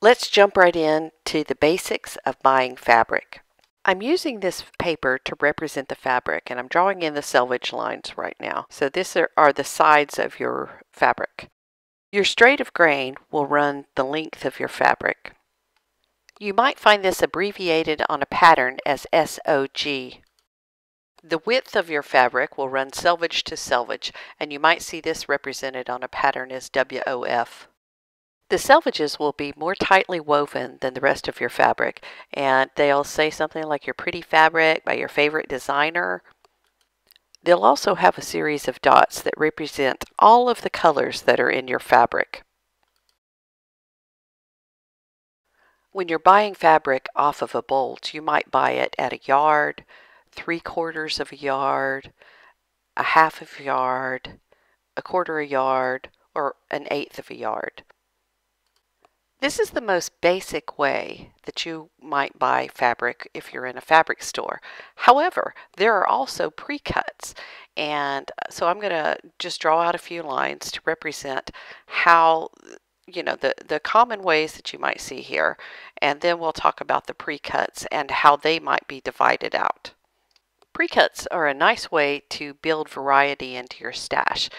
Let's jump right into the basics of buying fabric. I'm using this paper to represent the fabric, and I'm drawing in the selvage lines right now. So these are the sides of your fabric. Your straight of grain will run the length of your fabric. You might find this abbreviated on a pattern as SOG. The width of your fabric will run selvage to selvage, and you might see this represented on a pattern as WOF. The selvages will be more tightly woven than the rest of your fabric, and they'll say something like your pretty fabric by your favorite designer. They'll also have a series of dots that represent all of the colors that are in your fabric. When you're buying fabric off of a bolt, you might buy it at a yard, 3/4 of a yard, a half of a yard, a quarter a yard, or an eighth of a yard. This is the most basic way that you might buy fabric if you're in a fabric store. However, there are also pre-cuts, and so I'm going to just draw out a few lines to represent how, the common ways that you might see here, and then we'll talk about the pre-cuts and how they might be divided out. Pre-cuts are a nice way to build variety into your stash,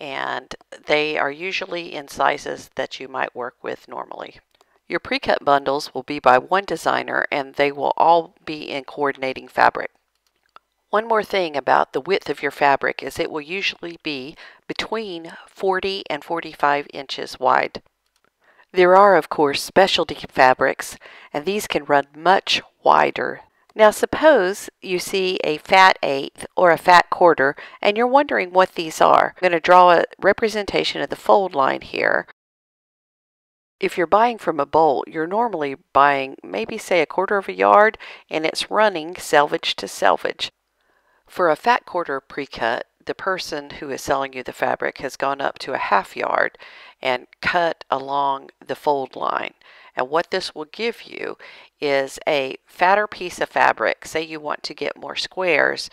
and they are usually in sizes that you might work with normally. Your pre-cut bundles will be by one designer, and they will all be in coordinating fabric. One more thing about the width of your fabric is it will usually be between 40 and 45 inches wide. There are, of course, specialty fabrics, and these can run much wider. Now suppose you see a fat eighth or a fat quarter, and you're wondering what these are. I'm going to draw a representation of the fold line here. If you're buying from a bolt, you're normally buying maybe say a quarter of a yard, and it's running selvage to selvage. For a fat quarter pre-cut, the person who is selling you the fabric has gone up to a half yard and cut along the fold line. And what this will give you is a fatter piece of fabric. Say you want to get more squares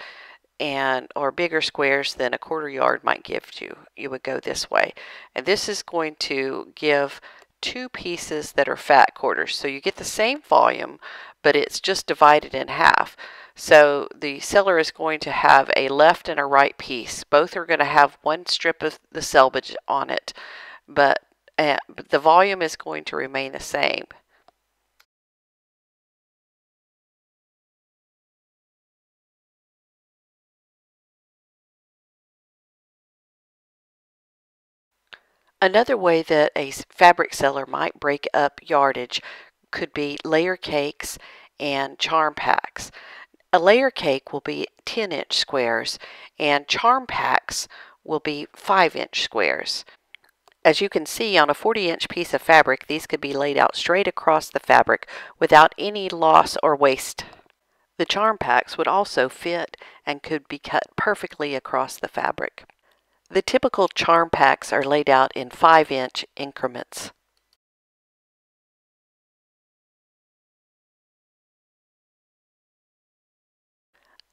or bigger squares than a quarter yard might give you. You would go this way. And this is going to give two pieces that are fat quarters. So you get the same volume, but it's just divided in half. So the seller is going to have a left and a right piece. Both are going to have one strip of the selvage on it, but the volume is going to remain the same. Another way that a fabric seller might break up yardage could be layer cakes and charm packs. A layer cake will be 10-inch squares, and charm packs will be 5-inch squares. As you can see on a 40-inch piece of fabric, these could be laid out straight across the fabric without any loss or waste. The charm packs would also fit and could be cut perfectly across the fabric. The typical charm packs are laid out in 5-inch increments.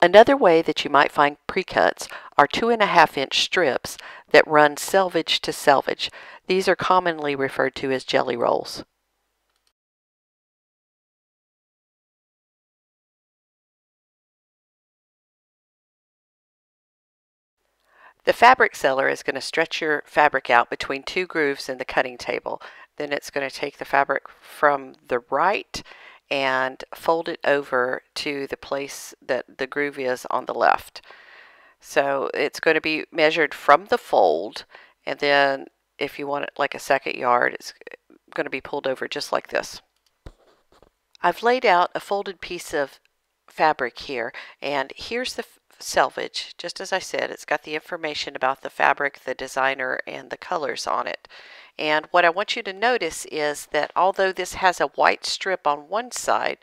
Another way that you might find pre-cuts are 2.5-inch strips that run selvage to selvage. These are commonly referred to as jelly rolls. The fabric seller is going to stretch your fabric out between two grooves in the cutting table. Then it's going to take the fabric from the right and fold it over to the place that the groove is on the left. So it's going to be measured from the fold, and then if you want it like a second yard, it's going to be pulled over just like this. I've laid out a folded piece of fabric here, and here's the selvage. Just as I said, it's got the information about the fabric, the designer, and the colors on it. And what I want you to notice is that although this has a white strip on one side,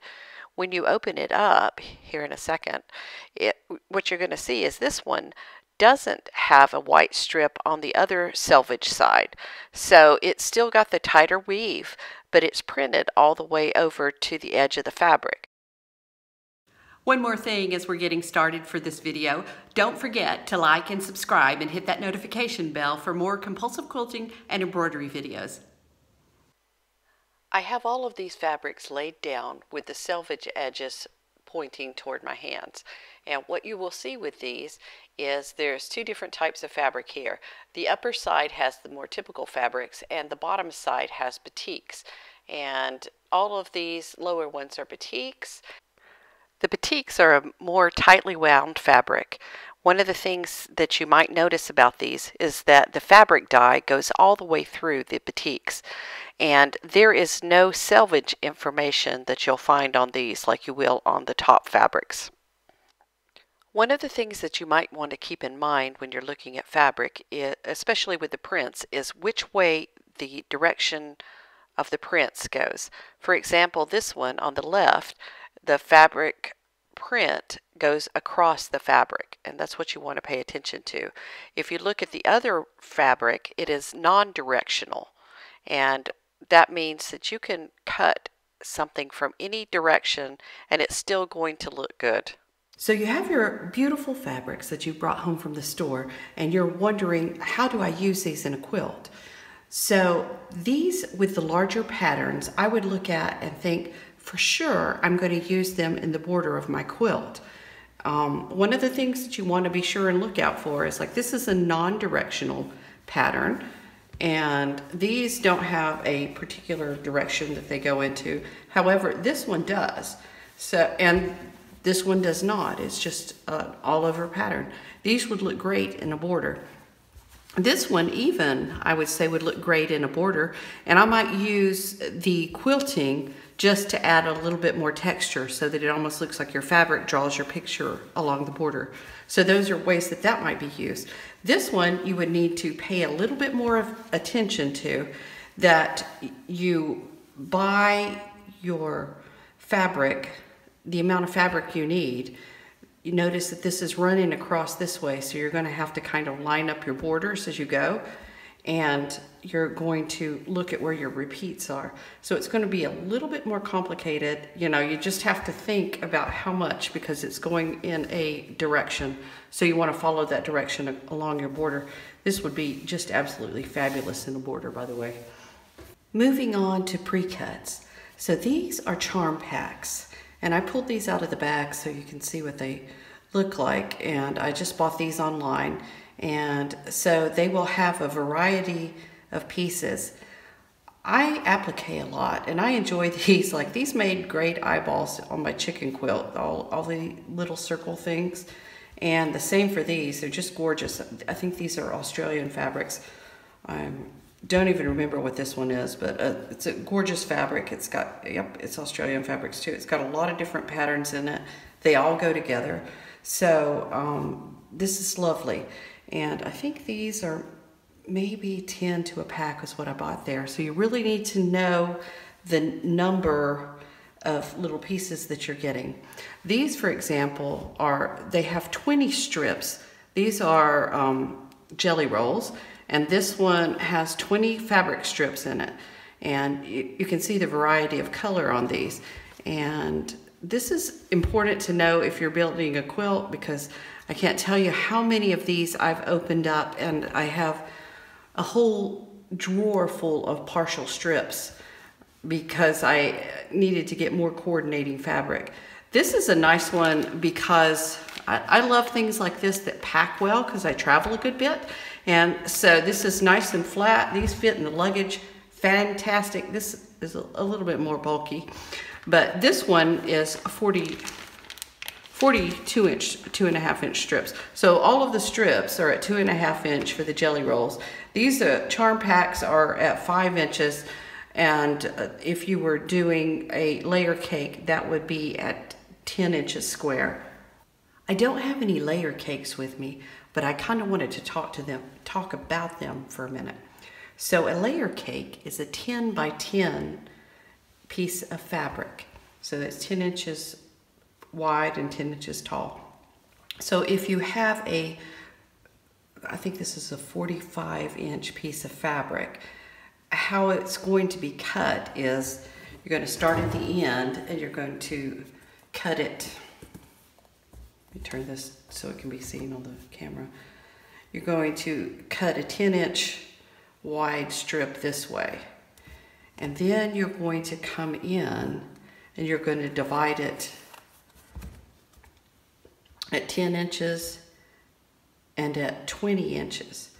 when you open it up here in a second, what you're going to see is this one doesn't have a white strip on the other selvage side. So it's still got the tighter weave, but it's printed all the way over to the edge of the fabric. One more thing as we're getting started for this video, don't forget to like and subscribe and hit that notification bell for more compulsive quilting and embroidery videos. I have all of these fabrics laid down with the selvage edges pointing toward my hands. And what you will see with these is there's two different types of fabric here. The upper side has the more typical fabrics and the bottom side has batiks. And all of these lower ones are batiks. The batiks are a more tightly wound fabric. One of the things that you might notice about these is that the fabric dye goes all the way through the batiks, and there is no selvage information that you'll find on these like you will on the top fabrics. One of the things that you might want to keep in mind when you're looking at fabric, especially with the prints, is which way the direction of the prints goes. For example, this one on the left, the fabric print goes across the fabric, and that's what you want to pay attention to. If you look at the other fabric, it is non-directional, and that means that you can cut something from any direction and it's still going to look good. So you have your beautiful fabrics that you brought home from the store, and you're wondering, how do I use these in a quilt? So these with the larger patterns, I would look at and think, for sure, I'm going to use them in the border of my quilt. One of the things that you want to be sure and look out for is, like, this is a non-directional pattern, and these don't have a particular direction that they go into. However, this one does. So, and this one does not. It's just all over pattern. These would look great in a border. This one even, I would say, would look great in a border, and I might use the quilting just to add a little bit more texture so that it almost looks like your fabric draws your picture along the border. So those are ways that that might be used. This one you would need to pay a little bit more of attention to, that you buy your fabric, the amount of fabric you need. You notice that this is running across this way, so you're going to have to kind of line up your borders as you go, and you're going to look at where your repeats are. So it's going to be a little bit more complicated. You know, you just have to think about how much, because it's going in a direction. So you want to follow that direction along your border. This would be just absolutely fabulous in a border, by the way. Moving on to pre-cuts. So these are charm packs, and I pulled these out of the bag so you can see what they look like, and I just bought these online. And so they will have a variety of pieces. I applique a lot, and I enjoy these. Like, these made great eyeballs on my chicken quilt, all the little circle things. And the same for these. They're just gorgeous. I think these are Australian fabrics. I don't even remember what this one is, but it's a gorgeous fabric. It's got, yep, it's Australian fabrics too. It's got a lot of different patterns in it. They all go together. So this is lovely. And I think these are maybe 10 to a pack is what I bought there. So you really need to know the number of little pieces that you're getting. These, for example, they have 20 strips. These are jelly rolls, and this one has 20 fabric strips in it. And you can see the variety of color on these. And this is important to know if you're building a quilt, because I can't tell you how many of these I've opened up, and I have a whole drawer full of partial strips because I needed to get more coordinating fabric. This is a nice one because I love things like this that pack well, because I travel a good bit. And so this is nice and flat. These fit in the luggage. Fantastic. This is a little bit more bulky, but this one is 2.5 inch strips. So all of the strips are at 2.5 inch for the jelly rolls. These charm packs are at 5 inches, and if you were doing a layer cake, that would be at 10 inches square. I don't have any layer cakes with me, but I kind of wanted to talk about them for a minute. So a layer cake is a 10 by 10 piece of fabric. So that's 10 inches wide and 10 inches tall. So if you have I think this is a 45-inch piece of fabric, how it's going to be cut is you're going to start at the end and you're going to cut it. Let me turn this so it can be seen on the camera. You're going to cut a 10-inch wide strip this way. And then you're going to come in and you're going to divide it at 10 inches and at 20 inches.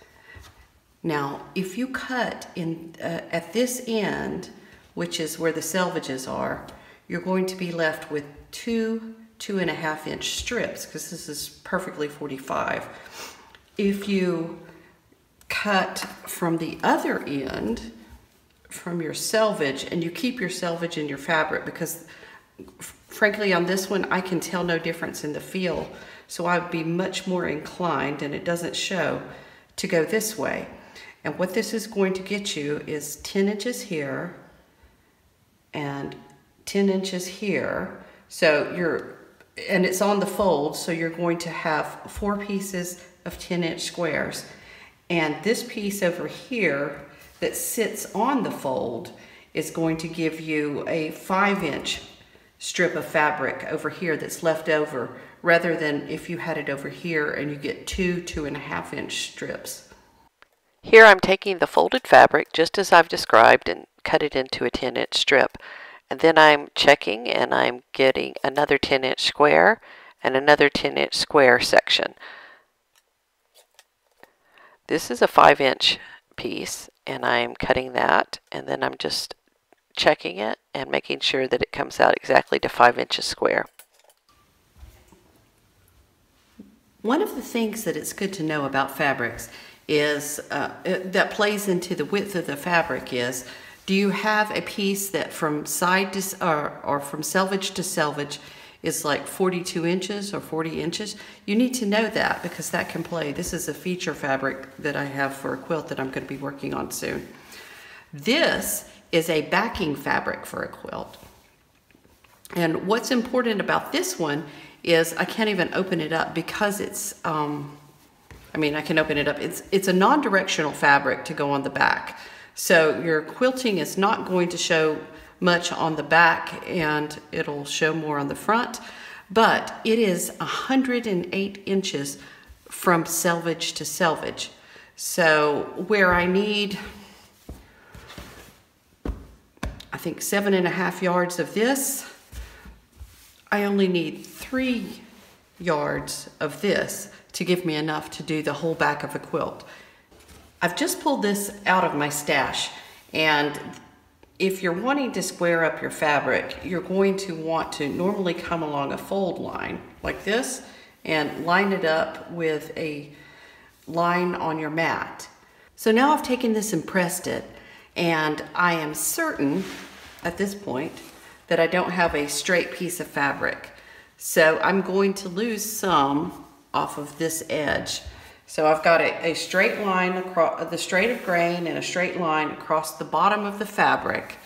Now, if you cut in at this end, which is where the selvages are, you're going to be left with two 2.5 inch strips, because this is perfectly 45. If you cut from the other end, from your selvage, and you keep your selvage in your fabric, because frankly on this one I can tell no difference in the feel, so I'd be much more inclined, and it doesn't show, to go this way. And what this is going to get you is 10 inches here and 10 inches here. So and it's on the fold, so you're going to have 4 pieces of 10-inch squares. And this piece over here that sits on the fold is going to give you a 5-inch strip of fabric over here that's left over, rather than if you had it over here and you get 2.5 inch strips. Here I'm taking the folded fabric just as I've described and cut it into a 10-inch strip. And then I'm checking and I'm getting another 10-inch square and another 10-inch square section. This is a 5-inch piece and I'm cutting that, and then I'm just checking it and making sure that it comes out exactly to 5 inches square. One of the things that it's good to know about fabrics is that plays into the width of the fabric is, do you have a piece that from side to or from selvage to selvage is like 42 inches or 40 inches? You need to know that, because that can play. This is a feature fabric that I have for a quilt that I'm going to be working on soon. This is a backing fabric for a quilt. And what's important about this one is I can't even open it up, because it's I mean, I can open it up. It's a non-directional fabric to go on the back. So your quilting is not going to show much on the back, and it'll show more on the front. But it is 108 inches from selvage to selvage. So where I need, I think 7.5 yards of this, I only need 3 yards of this to give me enough to do the whole back of a quilt. I've just pulled this out of my stash, and if you're wanting to square up your fabric, you're going to want to normally come along a fold line like this and line it up with a line on your mat. So now I've taken this and pressed it, and I am certain at this point that I don't have a straight piece of fabric. So I'm going to lose some off of this edge. So I've got a straight line across the straight of grain, and a straight line across the bottom of the fabric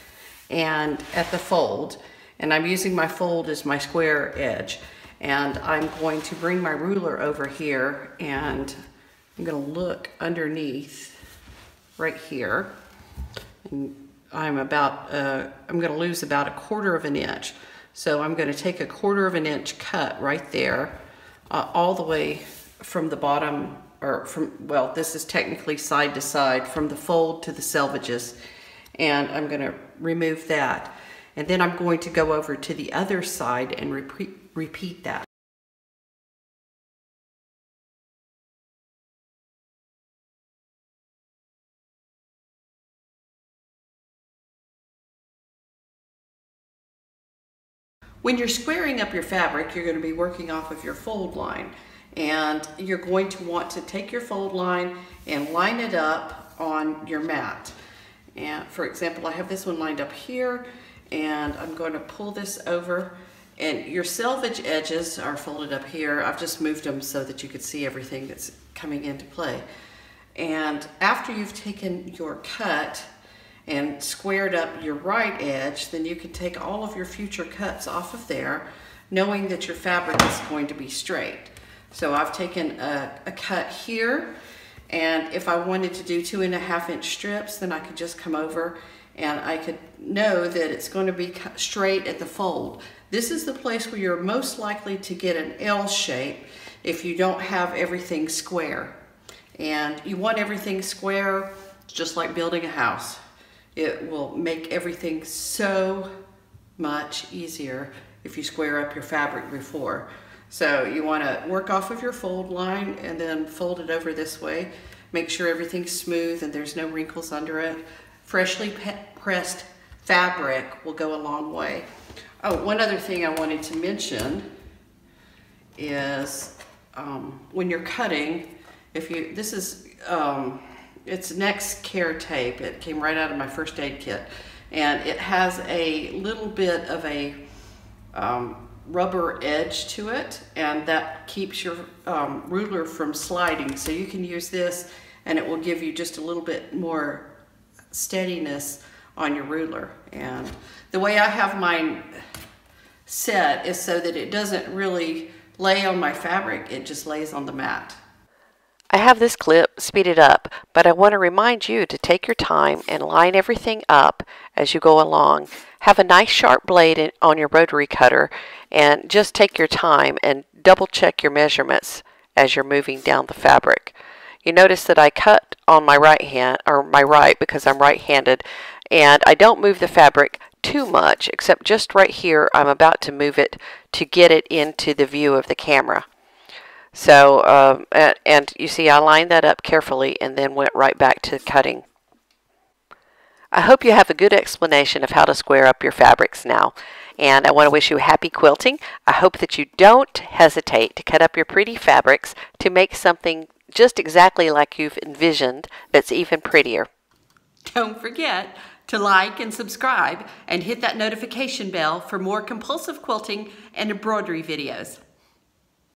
and at the fold. And I'm using my fold as my square edge. And I'm going to bring my ruler over here, and I'm going to look underneath right here. And I'm going to lose about 1/4 inch. So I'm going to take a 1/4 inch cut right there, all the way from the bottom, or from, well, this is technically side to side, from the fold to the selvages. And I'm going to remove that. And then I'm going to go over to the other side and repeat that. When you're squaring up your fabric, you're going to be working off of your fold line. And you're going to want to take your fold line and line it up on your mat. And for example, I have this one lined up here, and I'm going to pull this over. And your selvage edges are folded up here. I've just moved them so that you could see everything that's coming into play. And after you've taken your cut and squared up your right edge, then you can take all of your future cuts off of there, knowing that your fabric is going to be straight. So I've taken a cut here, and if I wanted to do 2.5 inch strips, then I could just come over and I could know that it's going to be straight at the fold. This is the place where you're most likely to get an L shape if you don't have everything square. And you want everything square, just like building a house. It will make everything so much easier if you square up your fabric before. So you want to work off of your fold line and then fold it over this way. Make sure everything's smooth and there's no wrinkles under it. Freshly pressed fabric will go a long way. Oh, one other thing I wanted to mention is when you're cutting, it's Next Care tape. It came right out of my first aid kit, and it has a little bit of a rubber edge to it, and that keeps your ruler from sliding. So you can use this and it will give you just a little bit more steadiness on your ruler. And the way I have mine set is so that it doesn't really lay on my fabric, it just lays on the mat. I have this clip speeded up, but I want to remind you to take your time and line everything up as you go along. Have a nice sharp blade on your rotary cutter, and just take your time and double check your measurements as you're moving down the fabric. You notice that I cut on my right hand, or my right, because I'm right-handed, and I don't move the fabric too much, except just right here I'm about to move it to get it into the view of the camera. So, and you see I lined that up carefully and then went right back to cutting. I hope you have a good explanation of how to square up your fabrics now. And I want to wish you happy quilting. I hope that you don't hesitate to cut up your pretty fabrics to make something just exactly like you've envisioned that's even prettier. Don't forget to like and subscribe and hit that notification bell for more compulsive quilting and embroidery videos.